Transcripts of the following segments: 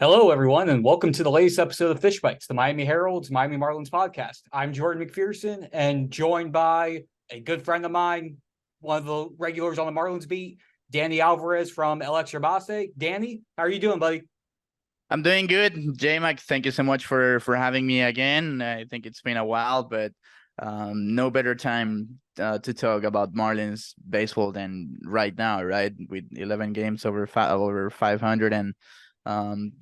Hello, everyone, and welcome to the latest episode of Fish Bytes, the Miami Herald's Miami Marlins podcast. I'm Jordan McPherson, and joined by a good friend of mine, one of the regulars on the Marlins beat, Danny Alvarez from El Extrabase. Danny, how are you doing, buddy? I'm doing good. J-Mac, thank you so much for having me again. I think it's been a while, but no better time to talk about Marlins baseball than right now, right? With 11 games over 500 and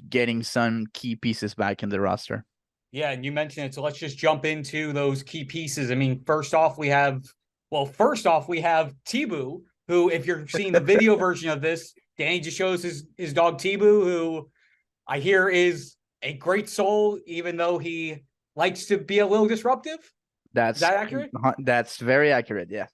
getting some key pieces back in the roster. Yeah, and you mentioned it, so let's just jump into those key pieces. I mean, first off, we have Tibu, who, if you're seeing the video version of this, Danny just shows his dog Tibu, who I hear is a great soul, even though he likes to be a little disruptive. Is that accurate? That's very accurate, yeah.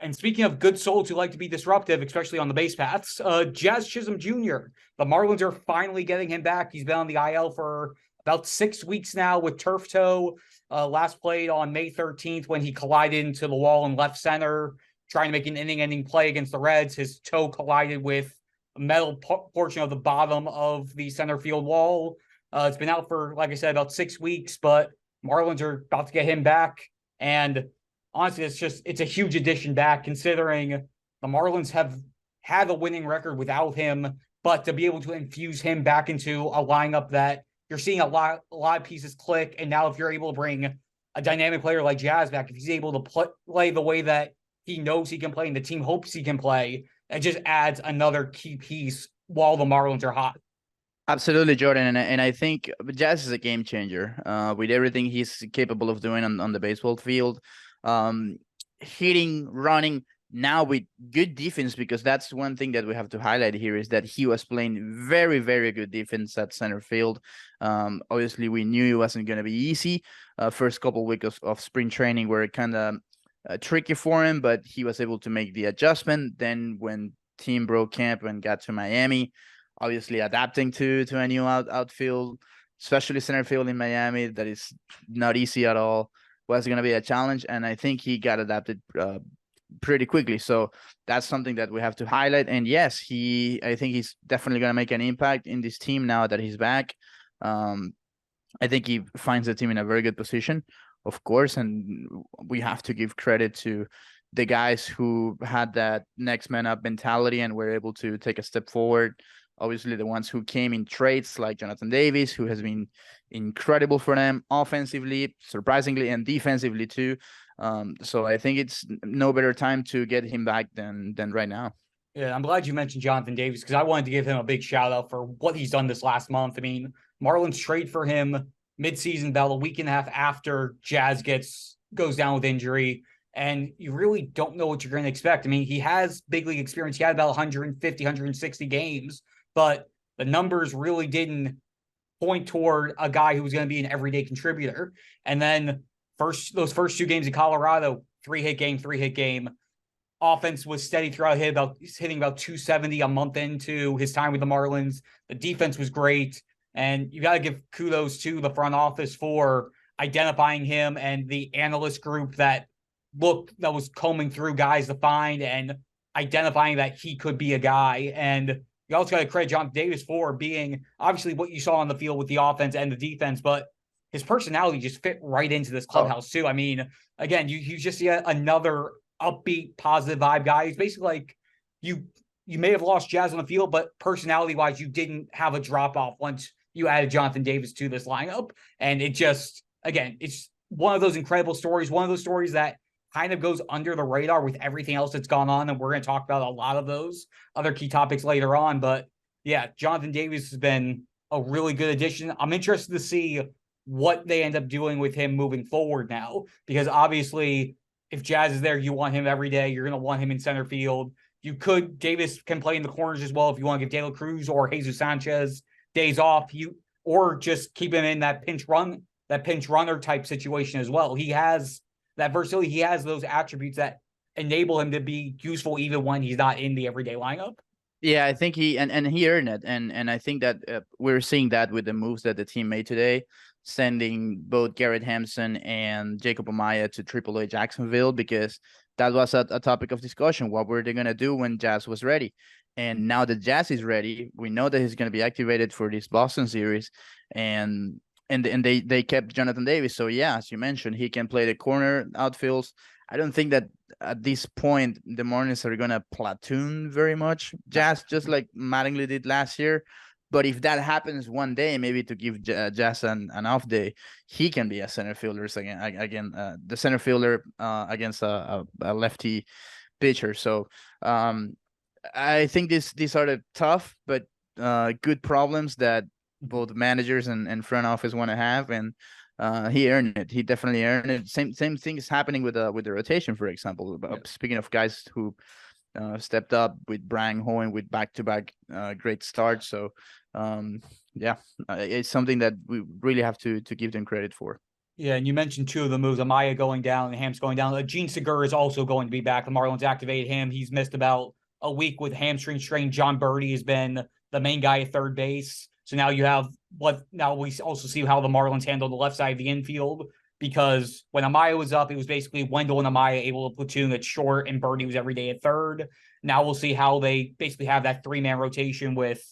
And speaking of good souls who like to be disruptive, especially on the base paths, Jazz Chisholm Jr., the Marlins are finally getting him back. He's been on the IL for about 6 weeks now with turf toe. Last played on May 13th when he collided into the wall in left center, trying to make an inning-ending play against the Reds. His toe collided with a metal portion of the bottom of the center field wall. It's been out for, like I said, about 6 weeks, but Marlins are about to get him back. And honestly, it's a huge addition back, considering the Marlins have had a winning record without him, but to be able to infuse him back into a lineup that you're seeing a lot of pieces click. And now if you're able to bring a dynamic player like Jazz back, if he's able to play the way that he knows he can play and the team hopes he can play, it just adds another key piece while the Marlins are hot. Absolutely, Jordan, and I think Jazz is a game changer with everything he's capable of doing on the baseball field, hitting, running, now with good defense, because that's one thing that we have to highlight here is that he was playing very, very good defense at center field. Obviously, we knew it wasn't going to be easy. First couple of weeks of spring training were kind of tricky for him, but he was able to make the adjustment. Then when team broke camp and got to Miami, obviously adapting to a new outfield, especially center field in Miami, that is not easy at all, was going to be a challenge. And I think he got adapted pretty quickly. So that's something that we have to highlight. And yes, I think he's definitely going to make an impact in this team now that he's back. I think he finds the team in a very good position, of course. And we have to give credit to the guys who had that next man up mentality and were able to take a step forward. Obviously, the ones who came in trades like Jonathan Davis, who has been incredible for them offensively, surprisingly, and defensively too. So I think it's no better time to get him back than right now. Yeah, I'm glad you mentioned Jonathan Davis, because I wanted to give him a big shout out for what he's done this last month. I mean, Marlins trade for him midseason, about a week and a half after Jazz goes down with injury, and you really don't know what you're going to expect. I mean, he has big league experience. He had about 150, 160 games, but the numbers really didn't point toward a guy who was going to be an everyday contributor. And then those first 2 games in Colorado, 3-hit game. Offense was steady throughout, hitting about 270 a month into his time with the Marlins. The defense was great. And you got to give kudos to the front office for identifying him and the analyst group that was combing through guys to find and identifying that he could be a guy. And you also got to credit Jonathan Davis for being obviously what you saw on the field with the offense and the defense, but his personality just fit right into this clubhouse too. I mean, again, you just see another upbeat, positive vibe guy. He's basically like you may have lost Jazz on the field, but personality-wise, you didn't have a drop-off once you added Jonathan Davis to this lineup. And it just, again, it's one of those incredible stories, one of those stories that kind of goes under the radar with everything else that's gone on. And we're going to talk about a lot of those other key topics later on. But yeah, Jonathan Davis has been a really good addition. I'm interested to see what they end up doing with him moving forward now, because obviously if Jazz is there, you want him every day. You're going to want him in center field. Davis can play in the corners as well if you want to give De La Cruz or Jesus Sanchez days off, or just keep him in that pinch runner type situation as well. He has that versatility. He has those attributes that enable him to be useful even when he's not in the everyday lineup. Yeah, I think he earned it, and I think that we're seeing that with the moves that the team made today, sending both Garrett Hampson and Jacob Amaya to AAA Jacksonville, because that was a topic of discussion. What were they going to do when Jazz was ready? And now that Jazz is ready, we know that he's going to be activated for this Boston series, and they kept Jonathan Davis. So yeah, as you mentioned, he can play the corner outfields. I don't think that at this point the Marlins are going to platoon very much Jazz, just like Mattingly did last year. But if that happens one day, maybe to give Jazz an off day, he can be a center fielder again, the center fielder against a lefty pitcher. So I think these are the tough but good problems that both managers and front office want to have, and he earned it. He definitely earned it. Same thing is happening with the rotation, for example. Yeah. Speaking of guys who stepped up, with Brian Hoeing with back-to-back great starts. So it's something that we really have to give them credit for. Yeah, and you mentioned two of the moves, Amaya going down and Ham's going down. Gene Segura is also going to be back. The Marlins activated him. He's missed about a week with hamstring strain. John Birdie has been the main guy at third base. So now you have now we also see how the Marlins handle the left side of the infield, because when Amaya was up, it was basically Wendell and Amaya able to platoon at short, and Birdie was every day at third. Now we'll see how they basically have that 3-man rotation with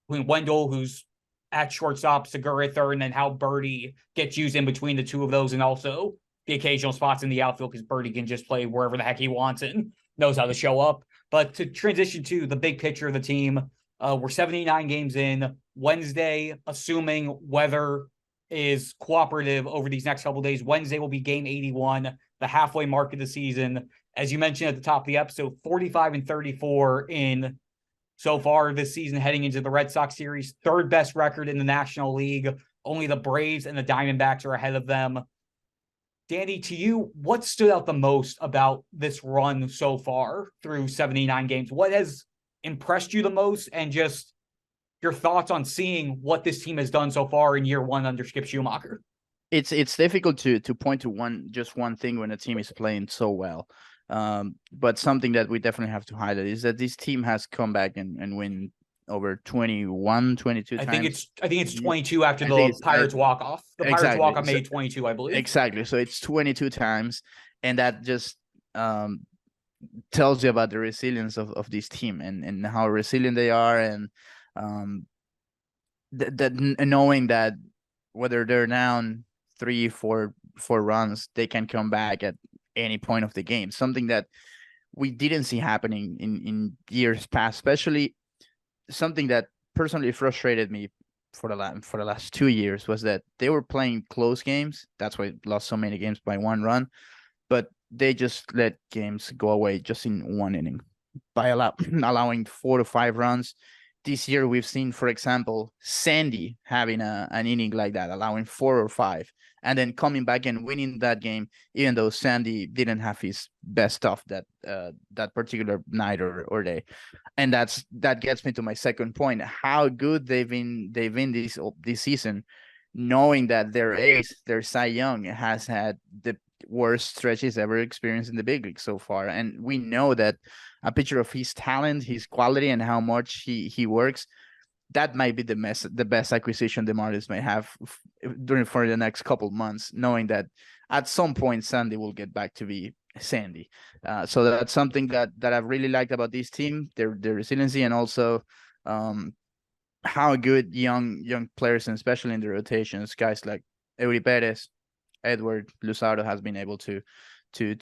Wendell, who's at shortstop, Segura at third, and then how Birdie gets used in between the two of those, and also the occasional spots in the outfield, because Birdie can just play wherever the heck he wants and knows how to show up. But to transition to the big picture of the team, we're 79 games in. Wednesday, assuming weather is cooperative over these next couple of days, Wednesday will be game 81, the halfway mark of the season. As you mentioned at the top of the episode, 45-34 in so far this season, heading into the Red Sox series, third best record in the National League. Only the Braves and the Diamondbacks are ahead of them. Danny, to you, what stood out the most about this run so far through 79 games? What has impressed you the most, and just your thoughts on seeing what this team has done so far in year one under Skip Schumacher? It's difficult to point to one thing when a team is playing so well. But something that we definitely have to highlight is that this team has come back and win over 21, 22 times. I think it's 22 after the Pirates walk-off. The Pirates walk-off made 22, I believe. Exactly. So it's 22 times, and that just tells you about the resilience of this team and how resilient they are, and that knowing that whether they're down 3-4 runs, they can come back at any point of the game. Something that we didn't see happening in years past, especially something that personally frustrated me for the last 2 years was that they were playing close games. That's why they lost so many games by 1 run, but they just let games go away just in 1 inning by allowing 4 to 5 runs. This year we've seen, for example, Sandy having an inning like that, allowing 4 or 5, and then coming back and winning that game, even though Sandy didn't have his best stuff that particular night or day. And that gets me to my second point: how good they've been this season, knowing that their ace, their Cy Young, has had the worst stretches ever experienced in the big league so far. And we know that a picture of his talent, his quality, and how much he works, that might be the best acquisition the Marlins may have for the next couple months, knowing that at some point Sandy will get back to be Sandy. So that's something that I've really liked about this team, their resiliency, and also how good young players, and especially in the rotations, guys like Eury Perez, Edward Luzardo, has been able to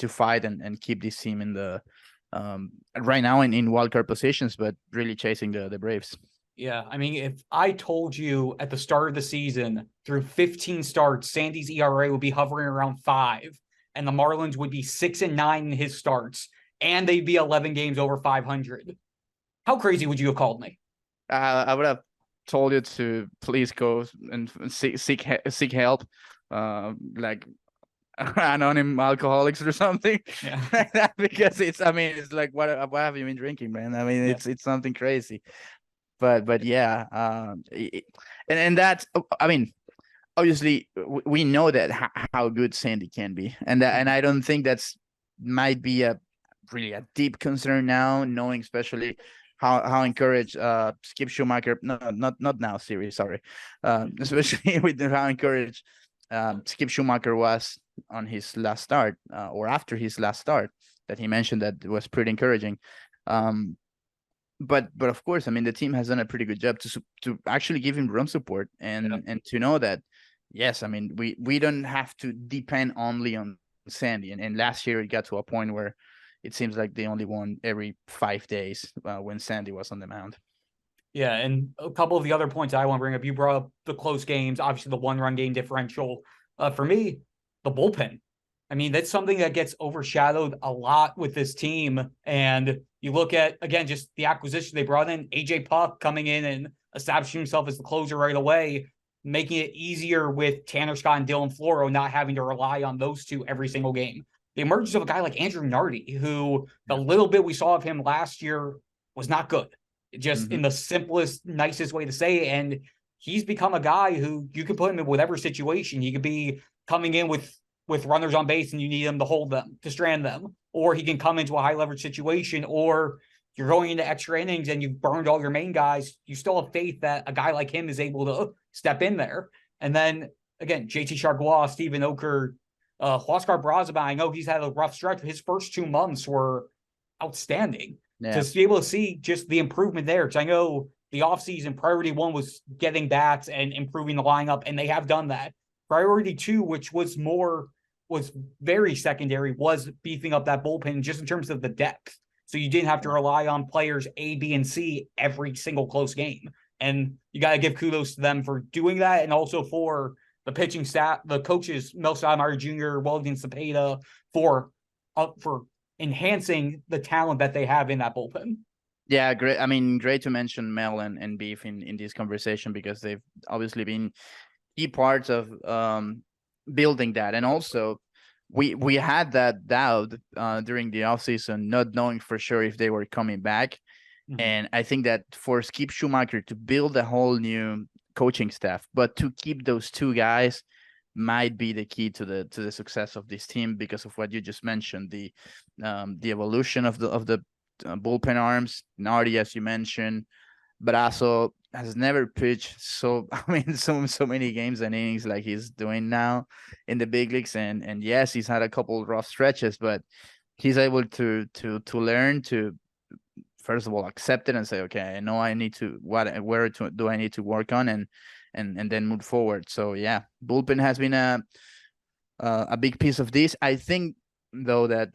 fight and keep this team in the right now in wildcard positions, but really chasing the Braves. Yeah, I mean, if I told you at the start of the season, through 15 starts, Sandy's ERA would be hovering around 5, and the Marlins would be 6-9 in his starts, and they'd be 11 games over 500, how crazy would you have called me? I would have told you to please go and seek help, like anonymous alcoholics or something. Yeah. Because it's like, what have you been drinking, man? I mean, it's something crazy. But yeah, and that's, I mean, obviously we know that how good Sandy can be, and I don't think that's might be really a deep concern now, knowing especially how encouraged Skip Schumacher, not now series, sorry, especially with how encouraged Skip Schumacher was on his last start, or after his last start. that he mentioned that was pretty encouraging. But of course, I mean, the team has done a pretty good job to actually give him run support and to know that, yes, I mean, we don't have to depend only on Sandy. And last year it got to a point where it seems like they only won every 5 days when Sandy was on the mound. Yeah, and a couple of the other points I want to bring up, you brought up the close games, obviously the one-run game differential. For me, the bullpen. I mean, that's something that gets overshadowed a lot with this team. And you look at, again, just the acquisition they brought in, AJ Puck coming in and establishing himself as the closer right away, making it easier with Tanner Scott and Dylan Floro not having to rely on those two every single game. The emergence of a guy like Andrew Nardi, who the little bit we saw of him last year was not good, just in the simplest, nicest way to say it. And he's become a guy who you can put him in whatever situation. He could be coming in with runners on base and you need him to hold them, to strand them, or he can come into a high leverage situation, or you're going into extra innings and you've burned all your main guys. You still have faith that a guy like him is able to step in there. And then again, JT Chargois, Steven Oker, Huascar Braziban, I know he's had a rough stretch. His first 2 months were outstanding. To be able to see just the improvement there. Because I know the offseason priority 1 was getting bats and improving the lineup, and they have done that. Priority 2, which was very secondary, was beefing up that bullpen just in terms of the depth. So you didn't have to rely on players A, B, and C every single close game. And you got to give kudos to them for doing that, and also for the pitching staff, the coaches, Mel Stoudemire Jr., Weldon Cepeda, for enhancing the talent that they have in that bullpen. Yeah, great. I mean, great to mention Mel and Beef in this conversation, because they've obviously been key parts of building that. And also, we had that doubt during the offseason, not knowing for sure if they were coming back. And I think that for Skip Schumacher to build a whole new coaching staff, but to keep those 2 guys might be the key to the success of this team, because of what you just mentioned, the evolution of the bullpen arms. Nardi, as you mentioned, Brazo has never pitched so many games and innings like he's doing now in the big leagues, and yes, he's had a couple rough stretches, but he's able to learn to, first of all, accept it and say, okay, I know I need to, do I need to work on, and then move forward. So yeah, bullpen has been a big piece of this. I think though that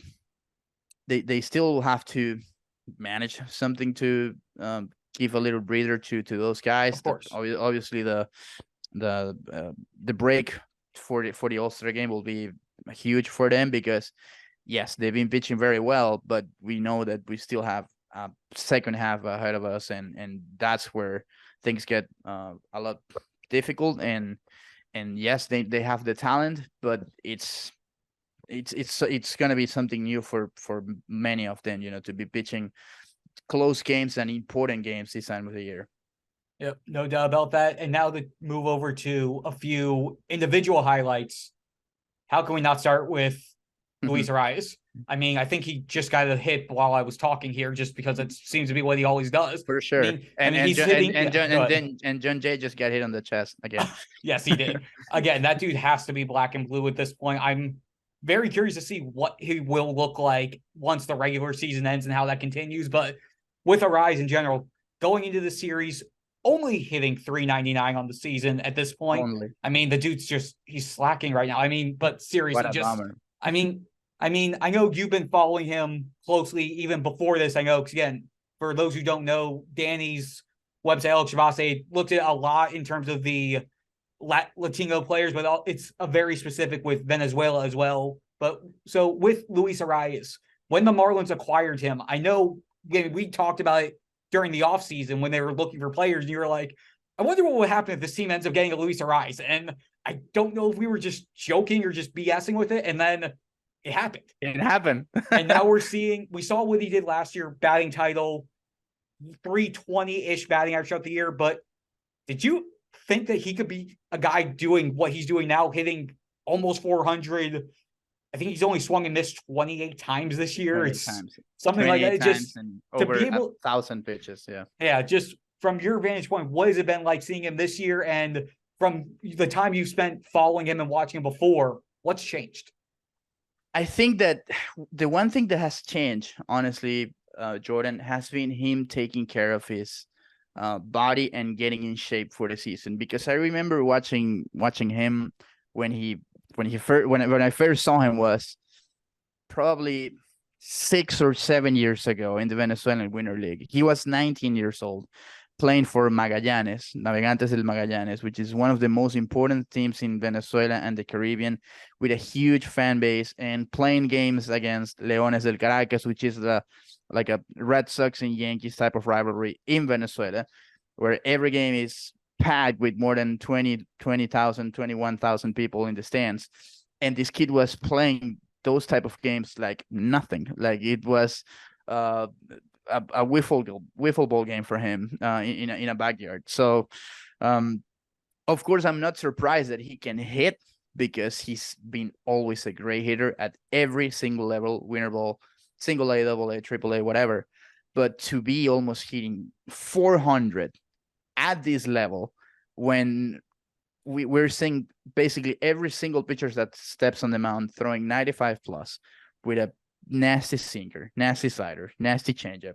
they still have to manage something to give a little breather to those guys. Of course. Obviously the break for the All-Star game will be huge for them, because yes, they've been pitching very well, but we know that we still have a second half ahead of us, and that's where things get a lot difficult. And yes, they have the talent, but it's gonna be something new for many of them, to be pitching close games and important games this time of the year. Yep, no doubt about that. And now to move over to a few individual highlights, how can we not start with Luis Arraez? I mean, I think he just got a hit while I was talking here, just because it seems to be what he always does. For sure. And John Jay just got hit on the chest again. Yes, he did. Again, that dude has to be black and blue at this point. I'm very curious to see what he will look like once the regular season ends and how that continues. But with Arraez in general, going into the series, only hitting .399 on the season at this point. Only. I mean, the dude's he's slacking right now. I mean, but seriously, bummer. I mean, I know you've been following him closely even before this. I know, because again, for those who don't know, Danny's website, Extrabase, looked at a lot in terms of the Latino players, but it's a very specific with Venezuela as well. But so with Luis Arraez, when the Marlins acquired him, I know we talked about it during the offseason when they were looking for players, and you were like, I wonder what would happen if this team ends up getting a Luis Arraez. And I don't know if we were just joking or just BSing with it. And then it happened. And now we saw what he did last year, batting title, 320-ish batting average throughout the year. But did you think that he could be a guy doing what he's doing now, hitting almost 400? I think he's only swung and missed 28 times this year. It's something like that. Just over 1,000 pitches. Yeah. Yeah. Just from your vantage point, what has it been like seeing him this year? And from the time you spent following him and watching him before, what's changed? I think that the one thing that has changed, honestly, Jordan, has been him taking care of his body and getting in shape for the season. Because I remember watching him when I first saw him was probably 6 or 7 years ago in the Venezuelan Winter League. He was 19 years old, playing for Magallanes, Navegantes del Magallanes, which is one of the most important teams in Venezuela and the Caribbean, with a huge fan base, and playing games against Leones del Caracas, which is like a Red Sox and Yankees type of rivalry in Venezuela, where every game is packed with more than 20,000, 21,000 people in the stands. And this kid was playing those type of games like nothing. Like it was a wiffle ball game for him in a backyard. So, of course, I'm not surprised that he can hit, because he's been always a great hitter at every single level, winner ball, single A, double A, triple A, whatever. But to be almost hitting 400 at this level, when we're seeing basically every single pitcher that steps on the mound throwing 95 plus with a nasty sinker, nasty slider, nasty changeup,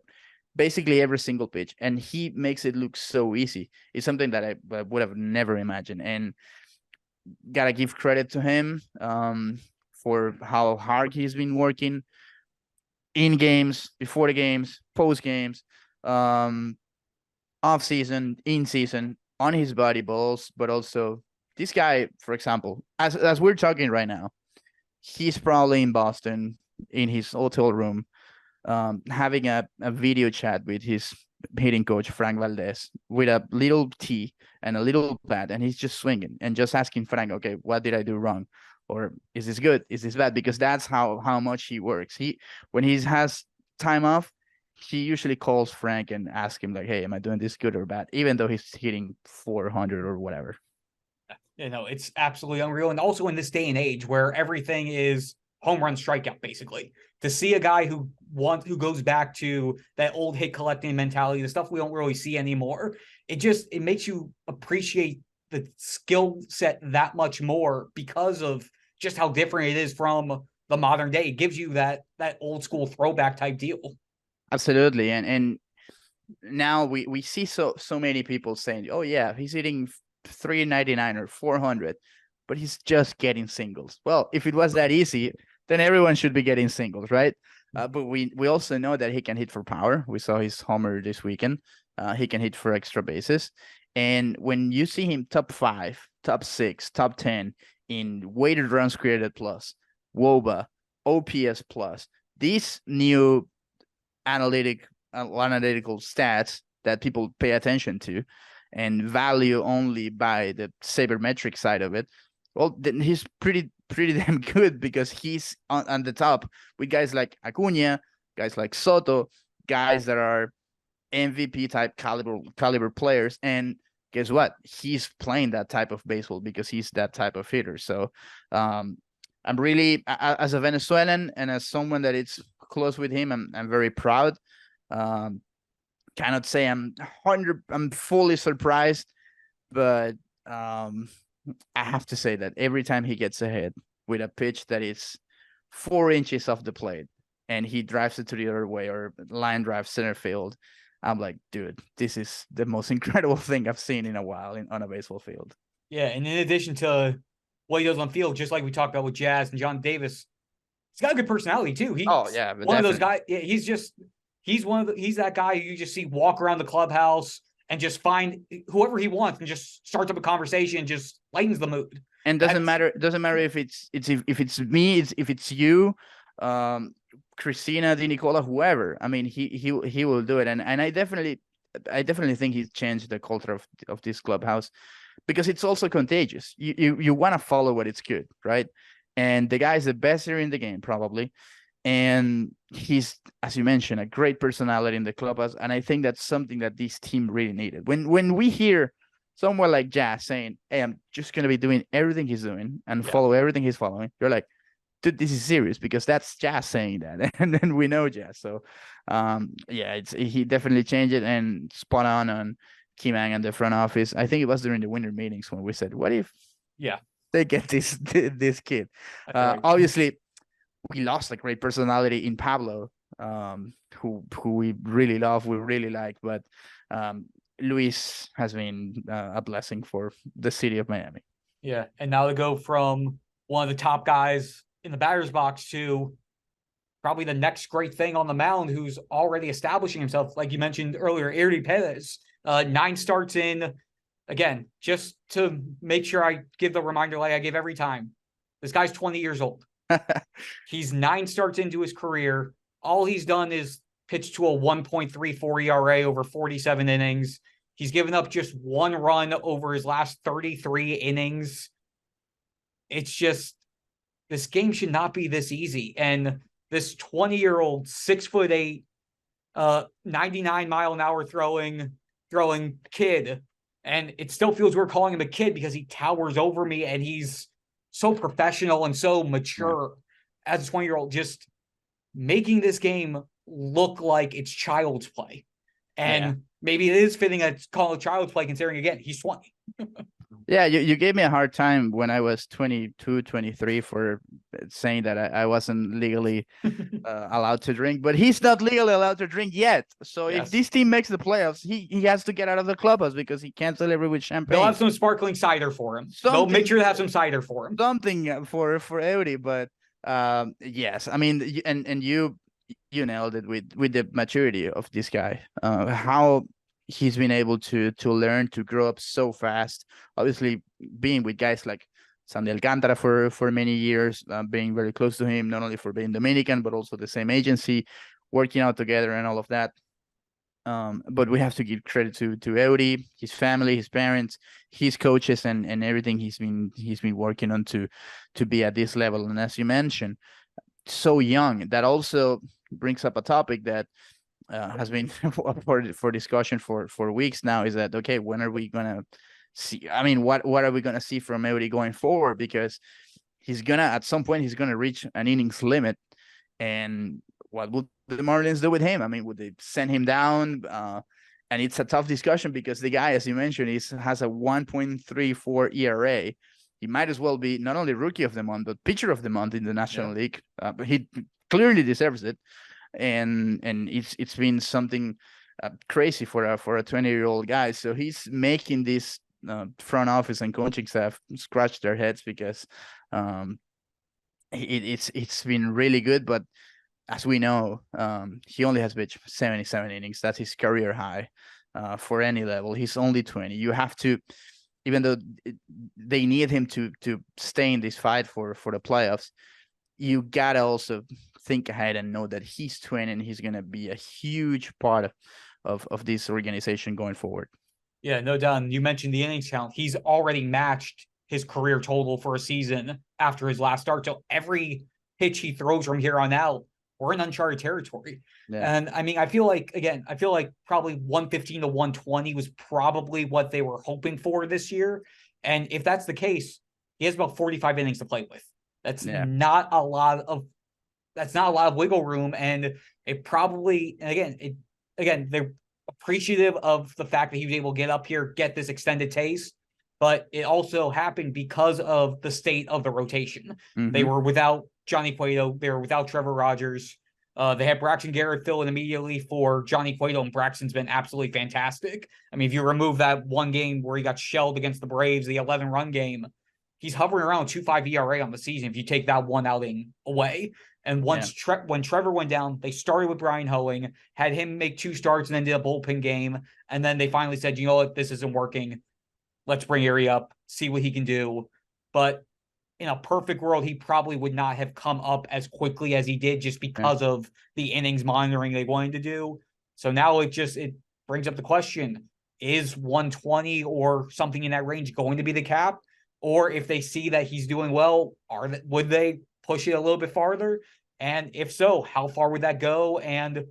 basically every single pitch, and he makes it look so easy. It's something that I would have never imagined, and gotta give credit to him for how hard he's been working in games, before the games, post games, off season, in season, on his body balls. But also this guy, for example, as we're talking right now, he's probably in Boston in his hotel room, having a video chat with his hitting coach, Frank Valdez, with a little tee and a little pad, and he's just swinging and just asking Frank, okay, what did I do wrong? Or is this good? Is this bad? Because that's how much he works. When he has time off, he usually calls Frank and asks him like, hey, am I doing this good or bad? Even though he's hitting 400 or whatever. It's absolutely unreal. And also in this day and age where everything is home run strikeout, basically, to see a guy who goes back to that old hit collecting mentality, the stuff we don't really see anymore, it makes you appreciate the skill set that much more, because of just how different it is from the modern day. It gives you that old school throwback type deal. Absolutely. And now we see so many people saying, oh yeah, he's hitting 399 or 400, but he's just getting singles. Well, if it was that easy, then everyone should be getting singles, right? But we also know that he can hit for power. We saw his homer this weekend. He can hit for extra bases. And when you see him top 5, top 6, top 10 in weighted runs created plus, WOBA, OPS plus, these new analytical stats that people pay attention to and value only by the sabermetric side of it, well, then he's pretty damn good, because he's on the top with guys like Acuna, guys like Soto, guys that are MVP type caliber players. And guess what? He's playing that type of baseball because he's that type of hitter. So I'm really, as a Venezuelan and as someone that is close with him, I'm very proud. Cannot say I'm fully surprised, but I have to say that every time he gets ahead with a pitch that is 4 inches off the plate and he drives it to the other way, or line drive center field, I'm like, dude, this is the most incredible thing I've seen in a while on a baseball field. Yeah, and in addition to what he does on field, just like we talked about with Jazz and John Davis, he's got a good personality too. He's one definitely. Of those guys. Yeah, he's that guy who you just see walk around the clubhouse and just find whoever he wants and just starts up a conversation, just lightens the mood. And doesn't matter if it's me, if it's you, Christina, Di Nicola, whoever. I mean, he will do it, and I definitely think he's changed the culture of this clubhouse, because it's also contagious. You want to follow what it's good, right? And the guy is the best hitter in the game, probably. And he's, as you mentioned, a great personality in the clubhouse. And I think that's something that this team really needed. When we hear someone like Jazz saying, hey, I'm just going to be doing everything he's doing and follow everything he's following, you're like, dude, this is serious, because that's Jazz saying that. And then we know Jazz. So, he definitely changed it, and spot on Kimang and the front office. I think it was during the winter meetings when we said, what if they get this kid? Obviously, we lost a great personality in Pablo, who we really love, we really like, but Luis has been a blessing for the city of Miami. Yeah, and now to go from one of the top guys in the batter's box to probably the next great thing on the mound, who's already establishing himself, like you mentioned earlier, Eury Perez, 9 starts in. Again, just to make sure I give the reminder like I give every time, this guy's 20 years old. He's 9 starts into his career. All he's done is pitch to a 1.34 ERA over 47 innings. He's given up just 1 run over his last 33 innings. It's just, this game should not be this easy. And this 20-year-old, 6'8", 99-mile-an-hour throwing kid, and it still feels we're calling him a kid because he towers over me and he's so professional and so mature as a 20-year-old, just making this game look like it's child's play. And maybe it is fitting to call it child's play, considering, again, he's 20. Yeah, you gave me a hard time when I was 22, 23 for saying that I wasn't legally allowed to drink, but he's not legally allowed to drink yet. So if this team makes the playoffs, he has to get out of the clubhouse because he can't celebrate with champagne. They'll have some sparkling cider for him. They'll make sure to have some cider for him. Something for Eury, but yes, I mean, and you nailed it with the maturity of this guy. How he's been able to learn to grow up so fast. Obviously, being with guys like Sandy Alcantara for many years, being very close to him, not only for being Dominican, but also the same agency, working out together and all of that. But we have to give credit to Eury, his family, his parents, his coaches, and everything he's been working on to be at this level. And as you mentioned, so young. That also brings up a topic that has been for discussion for weeks now, is that, okay, when are we gonna see, I mean, what are we gonna see from Eury going forward? Because he's gonna, at some point, he's gonna reach an innings limit, and what would the Marlins do with him? I mean, would they send him down? And it's a tough discussion because the guy, as you mentioned, has a 1.34 ERA. He might as well be not only rookie of the month, but pitcher of the month in the National League. He clearly deserves it. And it's been something crazy for a 20-year-old guy. So he's making this front office and coaching staff scratch their heads because it's been really good. But as we know, he only has pitched 77 innings. That's his career high for any level. He's only 20. You have to, even though they need him to stay in this fight for the playoffs, you gotta also think ahead and know that he's 20 and he's gonna be a huge part of this organization going forward. Yeah, no doubt. You mentioned the innings count. He's already matched his career total for a season after his last start. So every pitch he throws from here on out, we're in uncharted territory. Yeah. And I mean, I feel like probably 115 to 120 was probably what they were hoping for this year. And if that's the case, he has about 45 innings to play with. That's not a lot of wiggle room. And it probably, they're appreciative of the fact that he was able to get up here, get this extended taste, but it also happened because of the state of the rotation. Mm-hmm. They were without Johnny Cueto. They were without Trevor Rogers. They had Braxton Garrett fill in immediately for Johnny Cueto, and Braxton's been absolutely fantastic. I mean, if you remove that one game where he got shelled against the Braves, the 11-run game, he's hovering around 2.5 ERA on the season if you take that one outing away. And once when Trevor went down, they started with Brian Hoeing, had him make 2 starts and then did a bullpen game. And then they finally said, you know what, this isn't working. Let's bring Eury up, see what he can do. But in a perfect world, he probably would not have come up as quickly as he did just because of the innings monitoring they wanted to do. So now it brings up the question, is 120 or something in that range going to be the cap? Or if they see that he's doing well, would they push it a little bit farther? And if so, how far would that go? And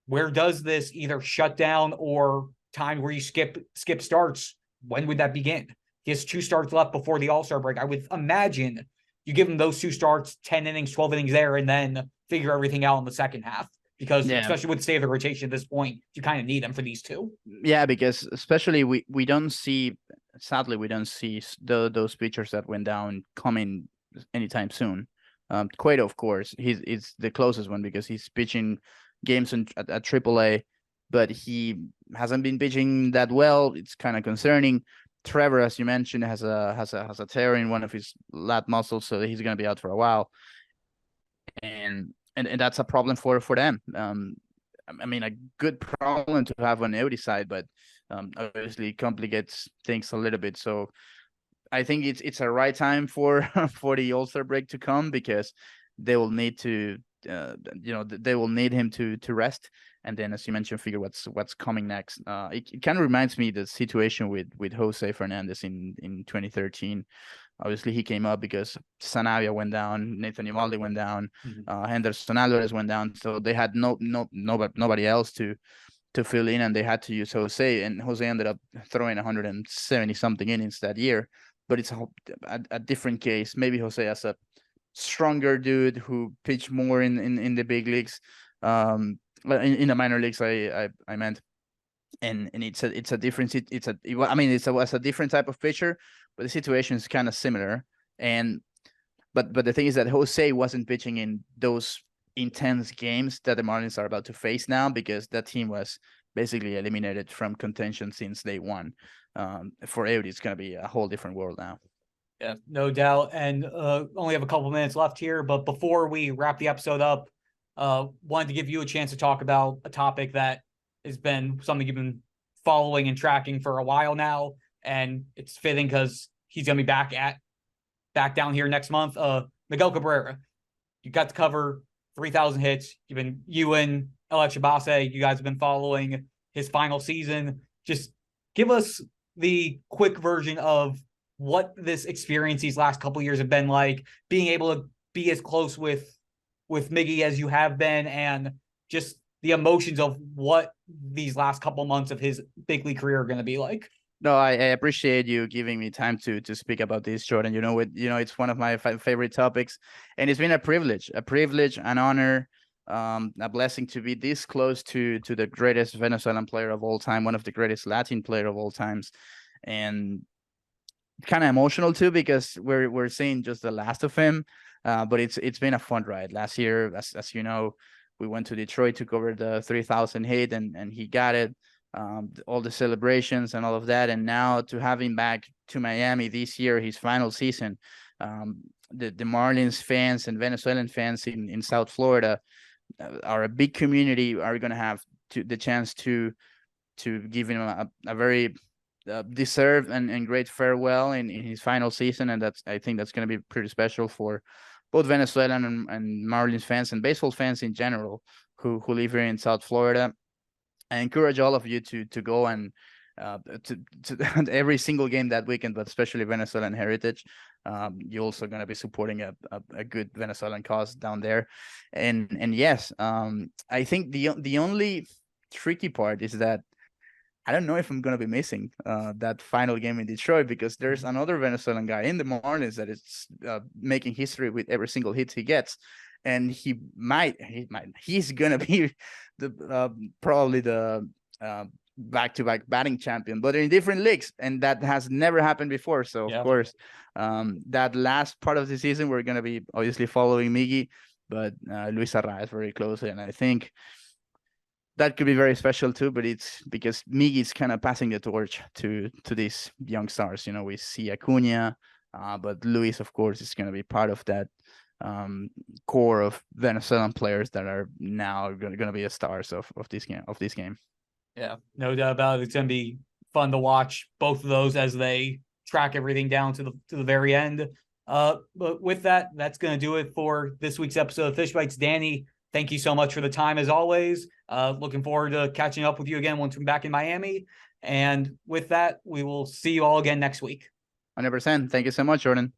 where does this either shut down or time where you skip starts, when would that begin? He has 2 starts left before the All-Star break. I would imagine you give him those 2 starts, 10 innings, 12 innings there, and then figure everything out in the second half. Because especially with the state of the rotation at this point, you kind of need them for these 2. Yeah, because especially we don't see, sadly, those pitchers that went down coming anytime soon. Cueto, of course, it's the closest one because he's pitching games at AAA, but he hasn't been pitching that well. It's kind of concerning. Trevor, as you mentioned, has a tear in one of his lat muscles, so he's going to be out for a while, and that's a problem for them. I mean, a good problem to have on Eury side, but obviously complicates things a little bit. So I think it's a right time for for the All-Star break to come, because they will need to they will need him to rest, and then, as you mentioned, figure what's coming next. It kind of reminds me the situation with Jose Fernandez in 2013. Obviously, he came up because Sanavia went down, Nathan Eovaldi went down, Henderson Alvarez went down, so they had nobody else to fill in, and they had to use Jose, and Jose ended up throwing 170 something innings that year. But it's a different case. Maybe Jose as a stronger dude who pitched more in the big leagues, in the minor leagues, I meant, and it's a different, it's a different type of pitcher, but the situation is kind of similar. And but the thing is that Jose wasn't pitching in those intense games that the Marlins are about to face now, because that team was basically eliminated from contention since day one. For Eury, it's going to be a whole different world now. Yeah, no doubt. And only have a couple minutes left here, but before we wrap the episode up, wanted to give you a chance to talk about a topic that has been something you've been following and tracking for a while now, and it's fitting because he's going to be back down here next month. Miguel Cabrera, you got to cover 3,000 hits. You and Extrabase, you guys have been following his final season. Just give us the quick version of what this experience these last couple of years have been like, being able to be as close with Miggy as you have been, and just the emotions of what these last couple months of his big league career are going to be like. No, I appreciate you giving me time to speak about this, Jordan. It's one of my favorite topics, and it's been a privilege, an honor, a blessing to be this close to the greatest Venezuelan player of all time, one of the greatest Latin player of all times, and kind of emotional too, because we're seeing just the last of him. But it's been a fun ride. Last year, as you know, we went to Detroit to cover the 3,000 hit, and he got it. All the celebrations and all of that, and now to have him back to Miami this year, his final season. The Marlins fans and Venezuelan fans in South Florida are a big community, are going to have the chance to give him a very deserved and great farewell in his final season, and I think that's going to be pretty special for both Venezuelan and Marlins fans and baseball fans in general who live here in South Florida. I encourage all of you to go and to every single game that weekend, but especially Venezuelan heritage. You're also going to be supporting a good Venezuelan cause down there, and yes, I think the only tricky part is that I don't know if I'm going to be missing that final game in Detroit, because there's another Venezuelan guy in the Marlins that is making history with every single hit he gets. And he's going to be probably the back-to-back batting champion, but in different leagues. And that has never happened before. So, Of course, that last part of the season, we're going to be obviously following Miggy, but Luis Arraez very closely. And I think that could be very special too, but it's because Miggy is kind of passing the torch to these young stars. We see Acuna, but Luis, of course, is going to be part of that core of Venezuelan players that are now going to be the stars of this game. Yeah, no doubt about it. It's going to be fun to watch both of those as they track everything down to the very end. But with that, that's going to do it for this week's episode of Fish Bytes. Danny, thank you so much for the time as always. Looking forward to catching up with you again once we're back in Miami. And with that, we will see you all again next week. 100%. Thank you so much, Jordan.